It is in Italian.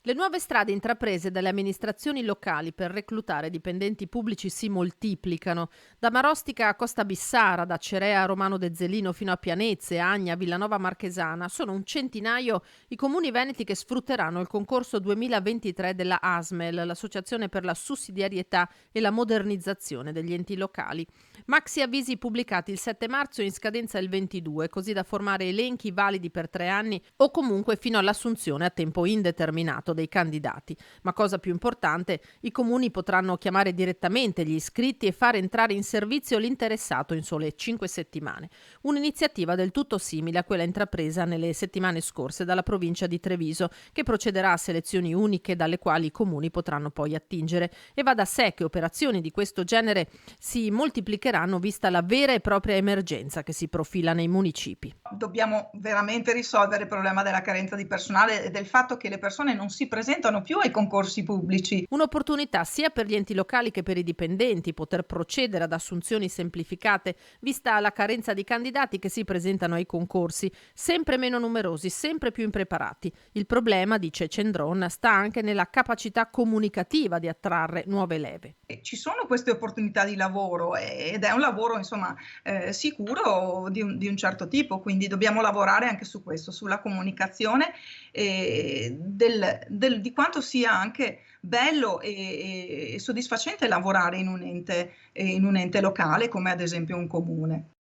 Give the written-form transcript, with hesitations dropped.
Le nuove strade intraprese dalle amministrazioni locali per reclutare dipendenti pubblici si moltiplicano. Da Marostica a Costa Bissara, da Cerea a Romano Dezzelino fino a Pianezze, Agna, Villanova Marchesana, sono un centinaio i comuni veneti che sfrutteranno il concorso 2023 della ASMEL, l'Associazione per la sussidiarietà e la modernizzazione degli enti locali. Maxi avvisi pubblicati il 7 marzo in scadenza il 22, così da formare elenchi validi per 3 anni o comunque fino all'assunzione a tempo indeterminato dei candidati. Ma cosa più importante, i comuni potranno chiamare direttamente gli iscritti e fare entrare in servizio l'interessato in sole 5 settimane. Un'iniziativa del tutto simile a quella intrapresa nelle settimane scorse dalla provincia di Treviso, che procederà a selezioni uniche dalle quali i comuni potranno poi attingere. E va da sé che operazioni di questo genere si moltiplicheranno vista la vera e propria emergenza che si profila nei municipi. Dobbiamo veramente risolvere il problema della carenza di personale e del fatto che le persone non si presentano più ai concorsi pubblici. Un'opportunità sia per gli enti locali che per i dipendenti poter procedere ad assunzioni semplificate, vista la carenza di candidati che si presentano ai concorsi, sempre meno numerosi, sempre più impreparati. Il problema, dice Cendron, sta anche nella capacità comunicativa di attrarre nuove leve. E ci sono queste opportunità di lavoro ed è un lavoro insomma sicuro di un certo tipo, quindi dobbiamo lavorare anche su questo, sulla comunicazione di quanto sia anche bello e soddisfacente lavorare in un ente locale come ad esempio un comune.